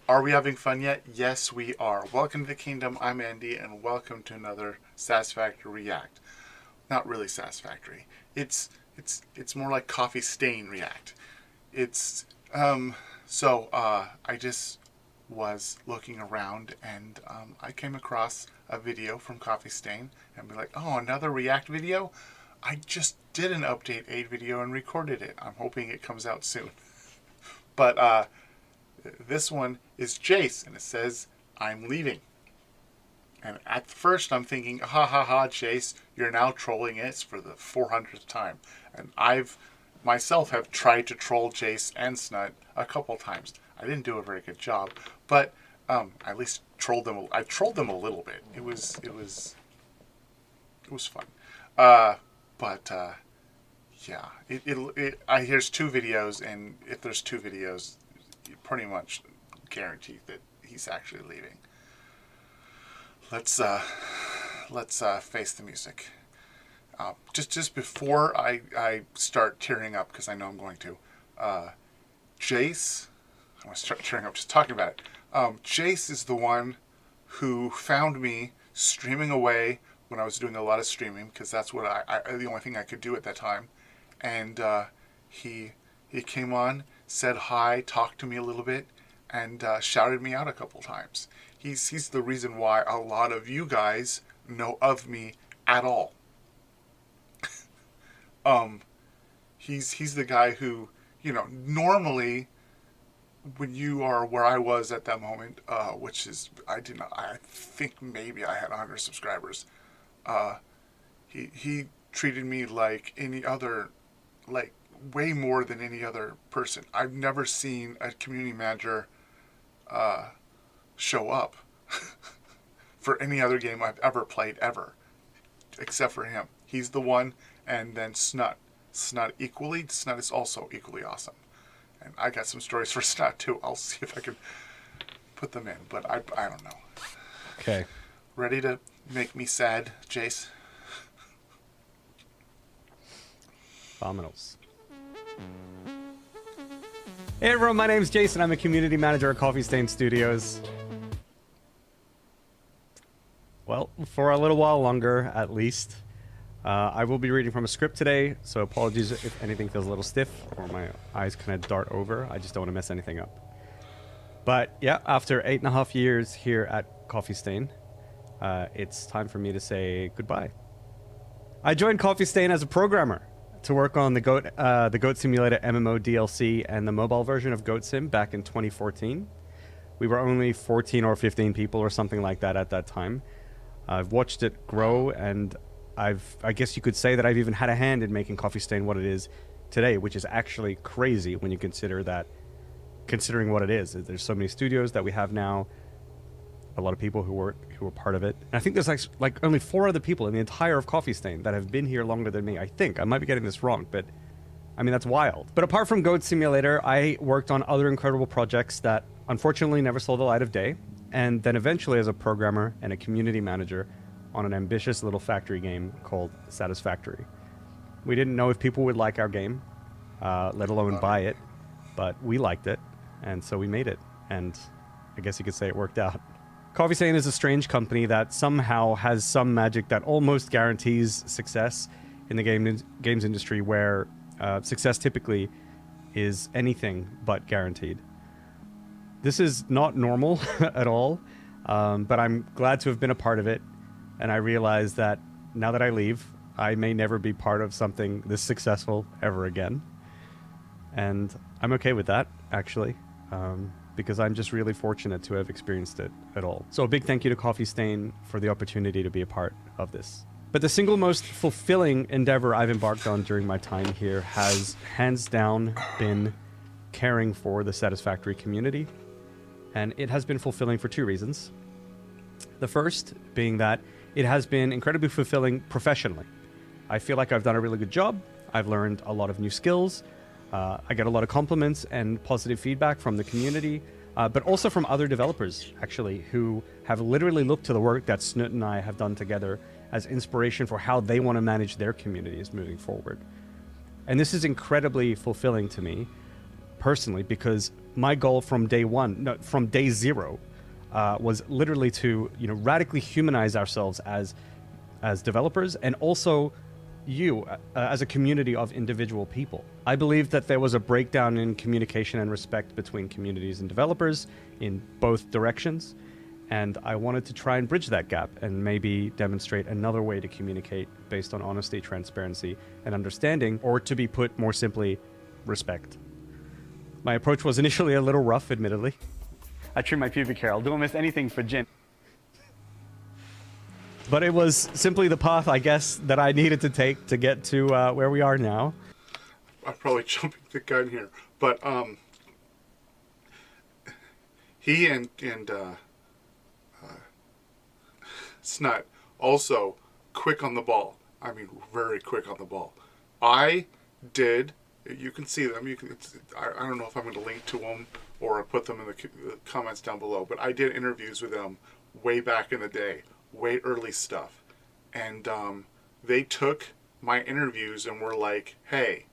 Are we having fun yet? Yes, we are. Welcome to the Kingdom. I'm Andy, and welcome to another Satisfactory React. Not really Satisfactory. It's more like Coffee Stain React. It's I just was looking around and I came across a video from Coffee Stain and be like, oh, another React video. I just did an update 8 video and recorded it. I'm hoping it comes out soon. But this one is Jace, and it says, I'm leaving. And at first I'm thinking, ha ha ha, Jace, you're now trolling it for the 400th time. And I've myself have tried to troll Jace and Snutt a couple times. I didn't do a very good job, but at least trolled them. I trolled them a little bit. It was fun. Yeah, here's 2 videos, and if there's 2 videos, you pretty much guarantee that he's actually leaving. Let's face the music. Just before I start tearing up, because I know I'm going to, Jace, I'm going to start tearing up just talking about it. Jace is the one who found me streaming away when I was doing a lot of streaming, because that's what the only thing I could do at that time. And he came on, said hi, talked to me a little bit, and shouted me out a couple times. He's the reason why a lot of you guys know of me at all. He's the guy who, normally when you are where I was at that moment, which is, I think maybe I had 100 subscribers. He treated me like any other, like way more than any other person. I've never seen a community manager show up for any other game I've ever played ever, except for him. He's the one, and then Snutt. Snutt is also equally awesome. And I got some stories for Snutt too. I'll see if I can put them in, but I don't know. Okay. Ready to make me sad, Jace? Phenomenals. Hey everyone, my name's Jason. I'm a community manager at Coffee Stain Studios. Well, for a little while longer, at least. I will be reading from a script today, so apologies if anything feels a little stiff or my eyes kind of dart over. I just don't want to mess anything up. But yeah, after 8.5 years here at Coffee Stain, it's time for me to say goodbye. I joined Coffee Stain as a programmer to work on the Goat Simulator MMO DLC and the mobile version of Goat Sim back in 2014. We were only 14 or 15 people or something like that at that time. I've watched it grow, and I guess you could say that I've even had a hand in making Coffee Stain what it is today, which is actually crazy when you considering what it is. There's so many studios that we have now, a lot of people who were part of it. And I think there's like only 4 other people in the entire of Coffee Stain that have been here longer than me. I think I might be getting this wrong, but I mean, that's wild. But apart from Goat Simulator, I worked on other incredible projects that unfortunately never saw the light of day, and then eventually as a programmer and a community manager on an ambitious little factory game called Satisfactory. We didn't know if people would like our game, let alone buy it, but we liked it, and so we made it, and I guess you could say it worked out. Coffee Stain is a strange company that somehow has some magic that almost guarantees success in the games industry, where success typically is anything but guaranteed. This is not normal at all, but I'm glad to have been a part of it, and I realize that now that I leave, I may never be part of something this successful ever again. And I'm okay with that, actually, because I'm just really fortunate to have experienced it at all. So a big thank you to Coffee Stain for the opportunity to be a part of this. But the single most fulfilling endeavor I've embarked on during my time here has hands down been caring for the Satisfactory community. And it has been fulfilling for 2 reasons. The first being that it has been incredibly fulfilling professionally. I feel like I've done a really good job. I've learned a lot of new skills. I get a lot of compliments and positive feedback from the community, but also from other developers, actually, who have literally looked to the work that Snutt and I have done together as inspiration for how they want to manage their communities moving forward. And this is incredibly fulfilling to me, personally, because my goal from day one, no, from day zero, was literally to radically humanize ourselves as developers, and also you as a community of individual people. I believe that there was a breakdown in communication and respect between communities and developers in both directions, and I wanted to try and bridge that gap and maybe demonstrate another way to communicate based on honesty, transparency, and understanding, or to be put more simply, respect. My approach was initially a little rough, admittedly. I trim my pubic hair. I'll do almost anything for Jin. But it was simply the path, I guess, that I needed to take to get to where we are now. I'm probably jumping the gun here, but he and Snutt also quick on the ball. I mean, very quick on the ball. I did. You can see them. I don't know if I'm going to link to them or put them in the comments down below. But I did interviews with them way back in the day, way early stuff, and they took my interviews and were like, "Hey,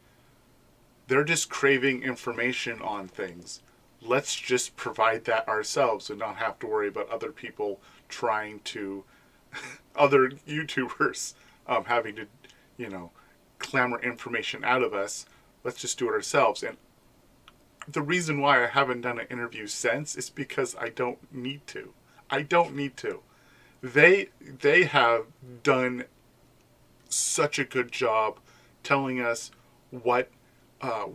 they're just craving information on things. Let's just provide that ourselves and not have to worry about other people trying to, other YouTubers having to, clamor information out of us. Let's just do it ourselves." And the reason why I haven't done an interview since is because I don't need to. I don't need to. They have done such a good job telling us what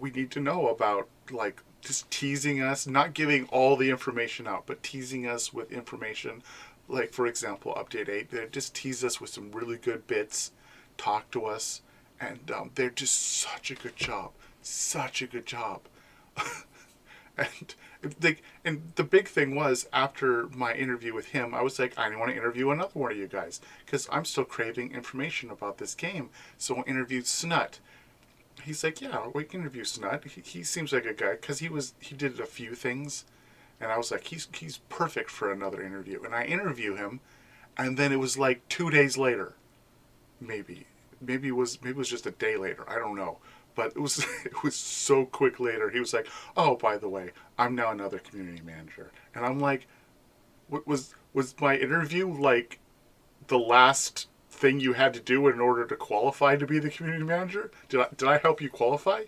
we need to know about, like just teasing us, not giving all the information out, but teasing us with information. Like, for example, Update 8, they just tease us with some really good bits, talk to us, and they're just such a good job. Such a good job. And the big thing was, after my interview with him, I was like, I want to interview another one of you guys, because I'm still craving information about this game. So I interviewed Snutt. He's like, yeah, we can interview Snutt. He seems like a guy, because he did a few things, and I was like, he's perfect for another interview. And I interview him, and then it was like 2 days later, maybe it was just a day later, I don't know. But it was so quick later. He was like, "Oh, by the way, I'm now another community manager." And I'm like, was my interview like the last thing you had to do in order to qualify to be the community manager? Did I help you qualify?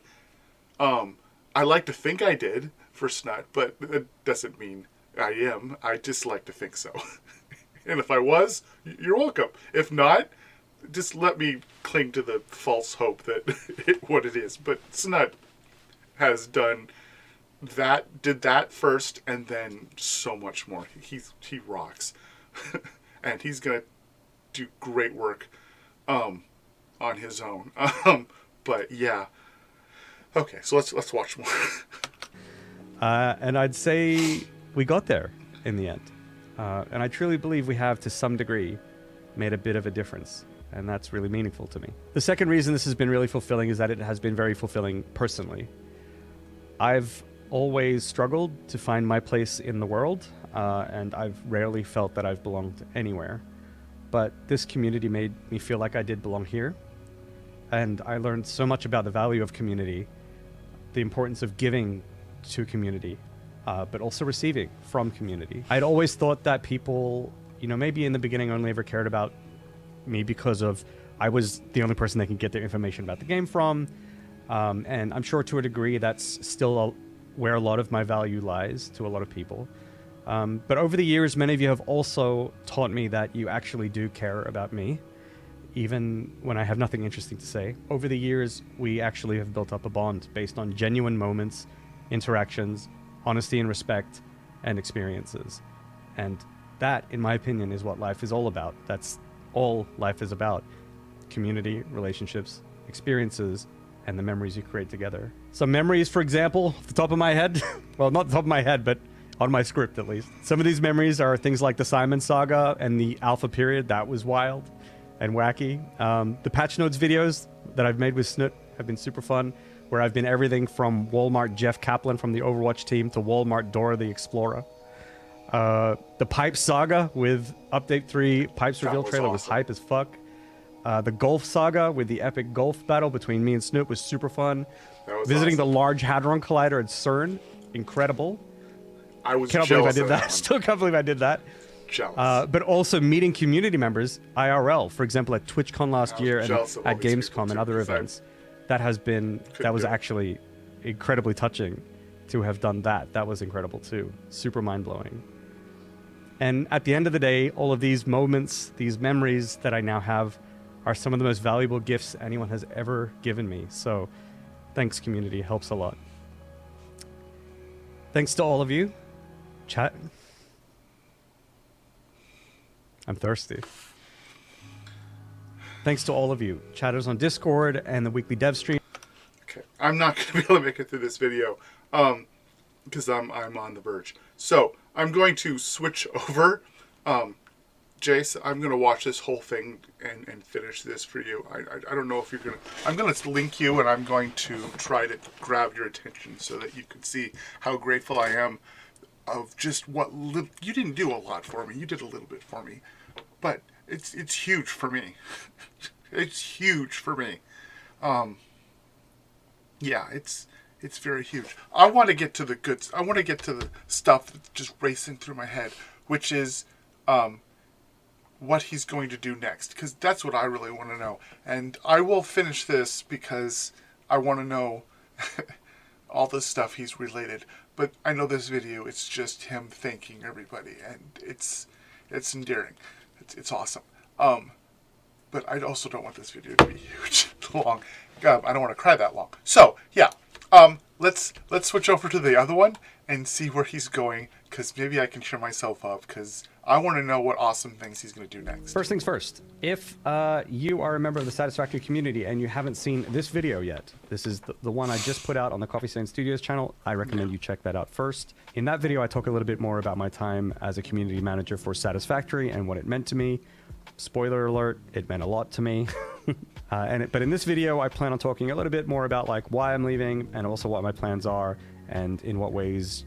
I like to think I did for Snutt, but that doesn't mean I am. I just like to think so. And if I was, you're welcome. If not, just let me cling to the false hope that what it is. But Snutt has done that, did that first, and then so much more. He rocks. And he's gonna do great work on his own. But yeah. Okay, so let's watch more. And I'd say we got there in the end. And I truly believe we have, to some degree, made a bit of a difference. And that's really meaningful to me. The second reason this has been really fulfilling is that it has been very fulfilling personally. I've always struggled to find my place in the world, and I've rarely felt that I've belonged anywhere. But this community made me feel like I did belong here. And I learned so much about the value of community, the importance of giving to community, but also receiving from community. I'd always thought that people, maybe in the beginning only ever cared about me because of I was the only person they can get their information about the game from, and I'm sure to a degree that's still where a lot of my value lies to a lot of people. But over the years, many of you have also taught me that you actually do care about me, even when I have nothing interesting to say. Over the years, we actually have built up a bond based on genuine moments, interactions, honesty and respect, and experiences. And that, in my opinion, is what life is all about. That's all life is about. Community, relationships, experiences, and the memories you create together. Some memories, for example, off the top of my head, well, not the top of my head, but on my script at least. Some of these memories are things like the Simon Saga and the Alpha period. That was wild and wacky. The patch notes videos that I've made with Snutt have been super fun, where I've been everything from Walmart Jeff Kaplan from the Overwatch team to Walmart Dora the Explorer. The Pipes Saga with Update 3 Pipes reveal trailer was hype as fuck. The Golf Saga with the epic golf battle between me and Snoop was super fun. Visiting the Large Hadron Collider at CERN incredible. I was Can't believe I jealous did of that. one. Still can't believe I did that. Jealous. But also meeting community members IRL, for example, at TwitchCon last I was year and jealous of all at these people, Gamescom and too, other 'cause I events. That was couldn't do it. actually incredibly touching to have done that. That was incredible too. Super mind-blowing. And at the end of the day, all of these moments, these memories that I now have are some of the most valuable gifts anyone has ever given me. So thanks, community. It helps a lot. Thanks to all of you. Chat. I'm thirsty. Thanks to all of you. Chatters on Discord and the weekly dev stream. Okay, I'm not going to be able to make it through this video because I'm on the verge. So I'm going to switch over. Jace, I'm going to watch this whole thing and finish this for you. I don't know if you're going to... I'm going to link you, and I'm going to try to grab your attention so that you can see how grateful I am of just what... You didn't do a lot for me. You did a little bit for me. But it's huge for me. It's huge for me. Yeah, it's very huge. I want to get to the goods. I want to get to the stuff that's just racing through my head, which is what he's going to do next, because that's what I really want to know. And I will finish this because I want to know all the stuff he's related. But I know this video, it's just him thanking everybody, and it's endearing. It's awesome. But I also don't want this video to be huge, long. I don't want to cry that long. So yeah, let's switch over to the other one and see where he's going, because maybe I can cheer myself up, because I want to know what awesome things he's going to do next. First things first, if you are a member of the Satisfactory community and you haven't seen this video yet, this is the one I just put out on the Coffee Stain Studios channel. I recommend you check that out first. In that video, I talk a little bit more about my time as a community manager for Satisfactory and what it meant to me. Spoiler alert, it meant a lot to me. But in this video, I plan on talking a little bit more about like why I'm leaving and also what my plans are and in what ways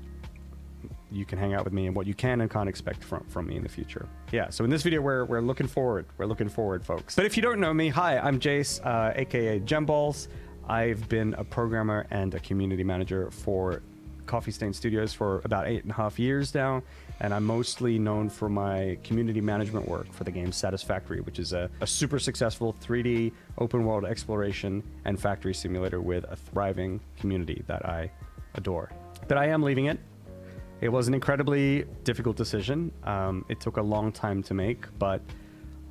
you can hang out with me and what you can and can't expect from me in the future. Yeah, so in this video, we're looking forward. We're looking forward, folks. But if you don't know me, hi, I'm Jace, aka Gemballs. I've been a programmer and a community manager for Coffee Stain Studios for about 8.5 years now, and I'm mostly known for my community management work for the game Satisfactory, which is a super successful 3D open world exploration and factory simulator with a thriving community that I adore. But I am leaving it. It was an incredibly difficult decision. It took a long time to make, but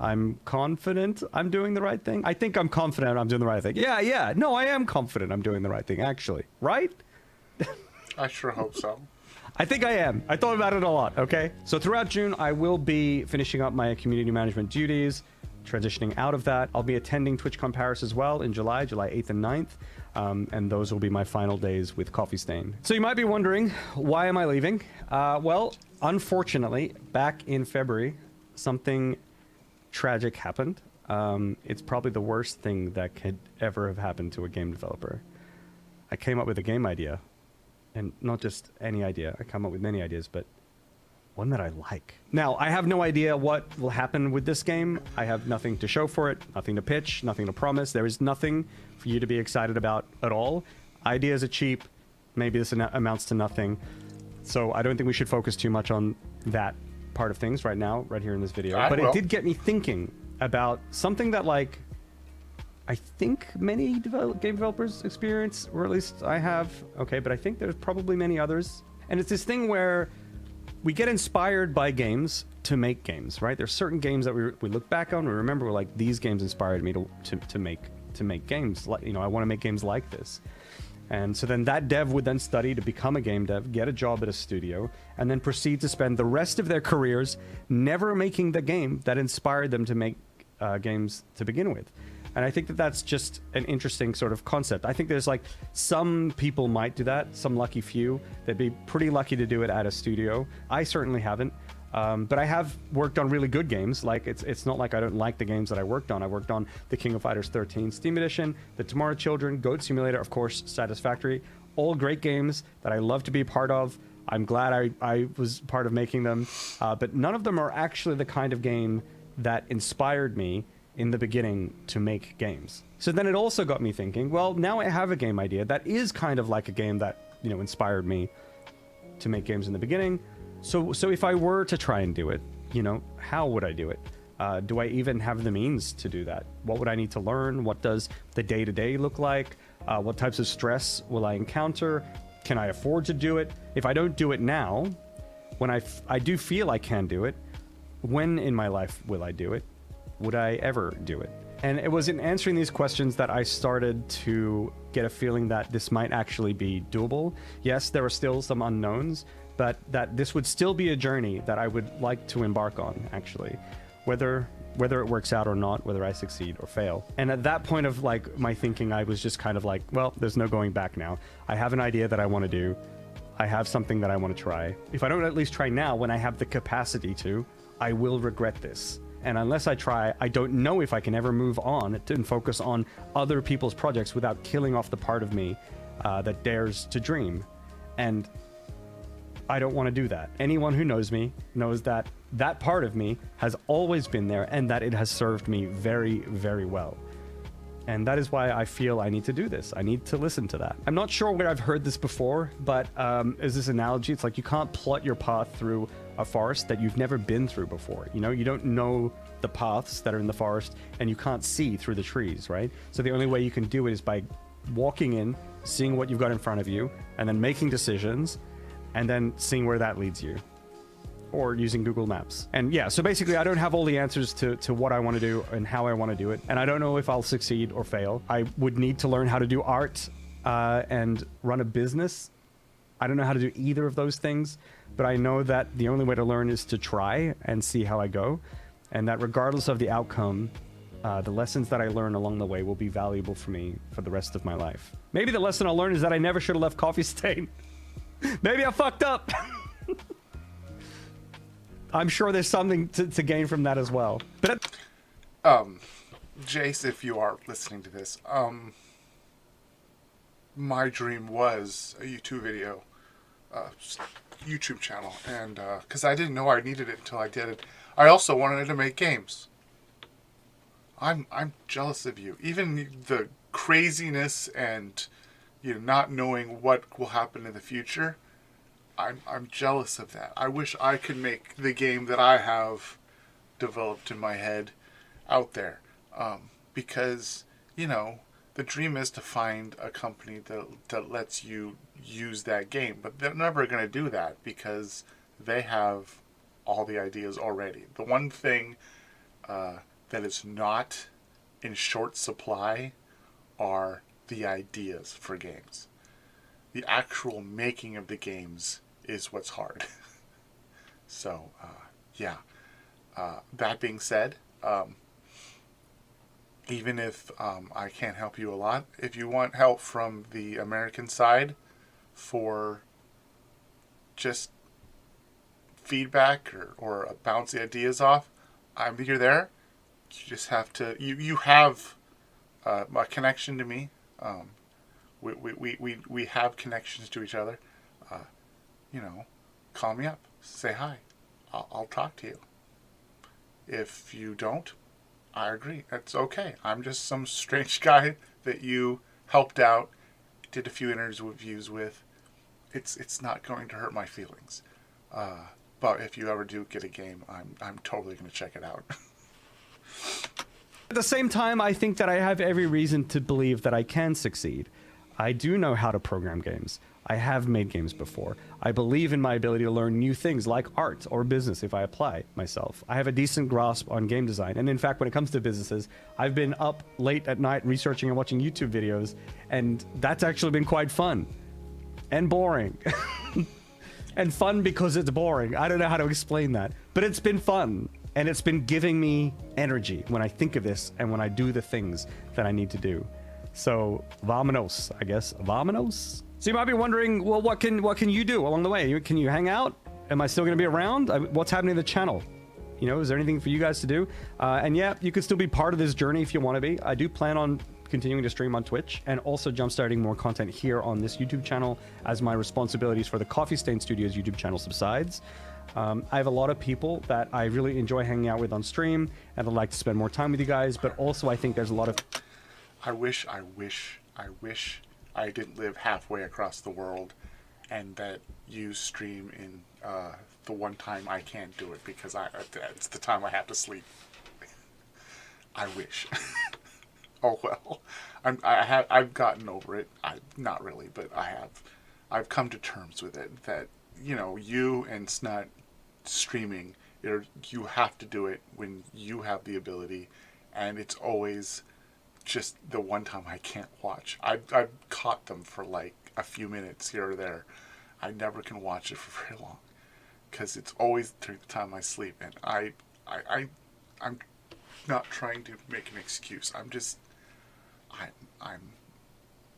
I'm confident I'm doing the right thing. I think I'm confident I'm doing the right thing. Yeah. No, I am confident I'm doing the right thing, actually. Right? I sure hope so. I think I am. I thought about it a lot, okay? So throughout June, I will be finishing up my community management duties, transitioning out of that. I'll be attending TwitchCon Paris as well in July 8th and 9th. And those will be my final days with Coffee Stain. So you might be wondering, why am I leaving? Well, unfortunately, back in February, something tragic happened. It's probably the worst thing that could ever have happened to a game developer. I came up with a game idea, and not just any idea. I come up with many ideas, but one that I like. Now, I have no idea what will happen with this game. I have nothing to show for it, nothing to pitch, nothing to promise. There is nothing for you to be excited about at all. Ideas are cheap. Maybe this amounts to nothing. So I don't think we should focus too much on that part of things right now, right here in this video. But it did get me thinking about something that, like, I think many game developers experience, or at least I have. Okay, but I think there's probably many others. And it's this thing where we get inspired by games to make games, right? There's certain games that we look back on, we remember, we're like, these games inspired me to make games. Like, you know, I want to make games like this. And so then that dev would then study to become a game dev, get a job at a studio, and then proceed to spend the rest of their careers never making the game that inspired them to make games to begin with. And I think that that's just an interesting sort of concept. I think there's like some people might do that, some lucky few. They'd be pretty lucky to do it at a studio. I certainly haven't. But I have worked on really good games. Like it's not like I don't like the games that I worked on. I worked on the King of Fighters 13 Steam Edition, the Tomorrow Children, Goat Simulator, of course, Satisfactory. All great games that I love to be a part of. I'm glad I was part of making them. But none of them are actually the kind of game that inspired me in the beginning to make games. So then it also got me thinking, well, now I have a game idea that is kind of like a game that, you know, inspired me to make games in the beginning. So if I were to try and do it, you know, how would I do it? Do I even have the means to do that? What would I need to learn? What does the day-to-day look like? What types of stress will I encounter? Can I afford to do it? If I don't do it now, when I do feel I can do it, when in my life will I do it? Would I ever do it? And it was in answering these questions that I started to get a feeling that this might actually be doable. Yes, there are still some unknowns, but that this would still be a journey that I would like to embark on, actually. Whether it works out or not, whether I succeed or fail. And at that point of like my thinking, I was just kind of like, well, there's no going back now. I have an idea that I want to do. I have something that I want to try. If I don't at least try now, when I have the capacity to, I will regret this. And unless I try, I don't know if I can ever move on and focus on other people's projects without killing off the part of me that dares to dream. And I don't want to do that. Anyone who knows me knows that that part of me has always been there and that it has served me very, very well. And that is why I feel I need to do this. I need to listen to that. I'm not sure where I've heard this before, but is this analogy? It's like you can't plot your path through a forest that you've never been through before. You know, you don't know the paths that are in the forest and you can't see through the trees, right? So the only way you can do it is by walking in, seeing what you've got in front of you, and then making decisions, and then seeing where that leads you. Or using Google Maps. And yeah, so basically I don't have all the answers to what I want to do and how I want to do it. And I don't know if I'll succeed or fail. I would need to learn how to do art and run a business. I don't know how to do either of those things, but I know that the only way to learn is to try and see how I go. And that regardless of the outcome, the lessons that I learn along the way will be valuable for me for the rest of my life. Maybe the lesson I'll learn is that I never should have left Coffee Stain. Maybe I fucked up. I'm sure there's something to gain from that as well. But Jace, if you are listening to this, my dream was a YouTube video, YouTube channel, and because I didn't know I needed it until I did it. I also wanted to make games. I'm jealous of you. Even the craziness and not knowing what will happen in the future. I'm jealous of that. I wish I could make the game that I have developed in my head out there. Because, the dream is to find a company that lets you use that game. But they're never going to do that because they have all the ideas already. The one thing that is not in short supply are the ideas for games. The actual making of the games is what's hard. So, yeah. That being said, even if I can't help you a lot, if you want help from the American side for just feedback or bounce the ideas off, you're there. You just have to, you have a connection to me. We have connections to each other. Call me up, say hi. I'll talk to you. If you don't, I agree. That's okay. I'm just some strange guy that you helped out, did a few interviews with. It's not going to hurt my feelings. But if you ever do get a game, I'm totally going to check it out. At the same time, I think that I have every reason to believe that I can succeed. I do know how to program games. I have made games before. I believe in my ability to learn new things like art or business if I apply myself. I have a decent grasp on game design. And in fact, when it comes to businesses, I've been up late at night researching and watching YouTube videos, and that's actually been quite fun. And boring. And fun because it's boring. I don't know how to explain that. But it's been fun. And it's been giving me energy when I think of this and when I do the things that I need to do. So, vamonos, I guess. Vamonos? So you might be wondering, well, what can you do along the way? Can you hang out? Am I still going to be around? What's happening to the channel? Is there anything for you guys to do? And yeah, you can still be part of this journey if you want to be. I do plan on continuing to stream on Twitch and also jumpstarting more content here on this YouTube channel as my responsibilities for the Coffee Stain Studios YouTube channel subsides. I have a lot of people that I really enjoy hanging out with on stream, and I'd like to spend more time with you guys, but also I think there's a lot of... I wish I didn't live halfway across the world and that you stream in the one time I can't do it because it's the time I have to sleep. I wish. Oh well, I've gotten over it. Not really, but I have. I've come to terms with it that you and Snutt streaming, you have to do it when you have the ability, and it's always just the one time I can't watch. I've caught them for like a few minutes here or there. I never can watch it for very long because it's always during the time I sleep, and I'm not trying to make an excuse. I'm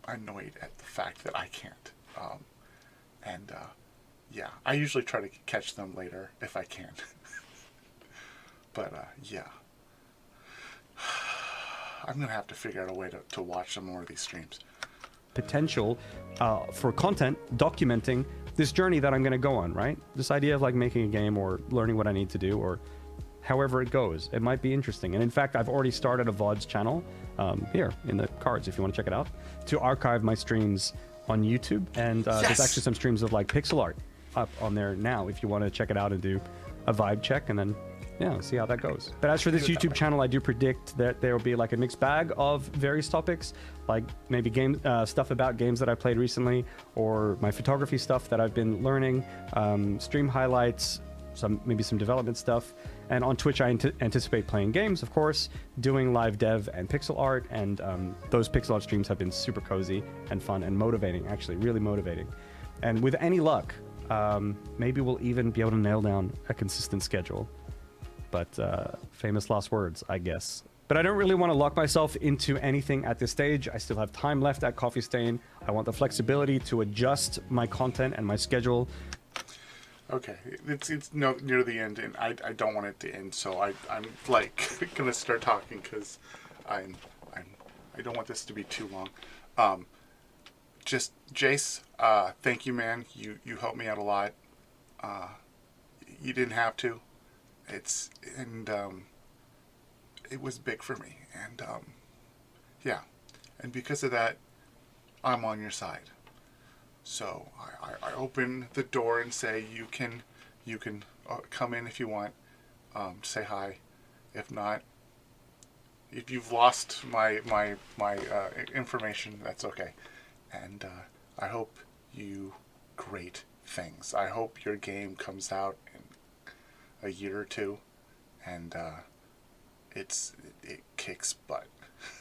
annoyed at the fact that I can't. And yeah, I usually try to catch them later if I can. But yeah, I'm gonna have to figure out a way to watch some more of these streams. Potential for content documenting this journey that I'm going to go on, right? This idea of like making a game or learning what I need to do or however it goes. It might be interesting. And in fact, I've already started a VODs channel here in the cards if you want to check it out, to archive my streams on YouTube. And there's actually some streams of like pixel art up on there now if you want to check it out and do a vibe check and then see how that goes. But as for this YouTube channel, I do predict that there will be like a mixed bag of various topics, like maybe game stuff about games that I played recently, or my photography stuff that I've been learning, stream highlights, maybe some development stuff. And on Twitch, I anticipate playing games, of course, doing live dev and pixel art. And those pixel art streams have been super cozy and fun and motivating, actually, really motivating. And with any luck, maybe we'll even be able to nail down a consistent schedule. But famous last words, I guess. But I don't really want to lock myself into anything at this stage. I still have time left at Coffee Stain. I want the flexibility to adjust my content and my schedule. Okay, it's near the end, and I don't want it to end. So I'm like gonna start talking because I don't want this to be too long. Just Jace, thank you, man. You helped me out a lot. You didn't have to. It was big for me, and yeah, and because of that, I'm on your side. So I open the door and say you can come in if you want, say hi. If not, if you've lost my information, that's okay. And I hope you great things. I hope your game comes out in a year or two, and it kicks butt.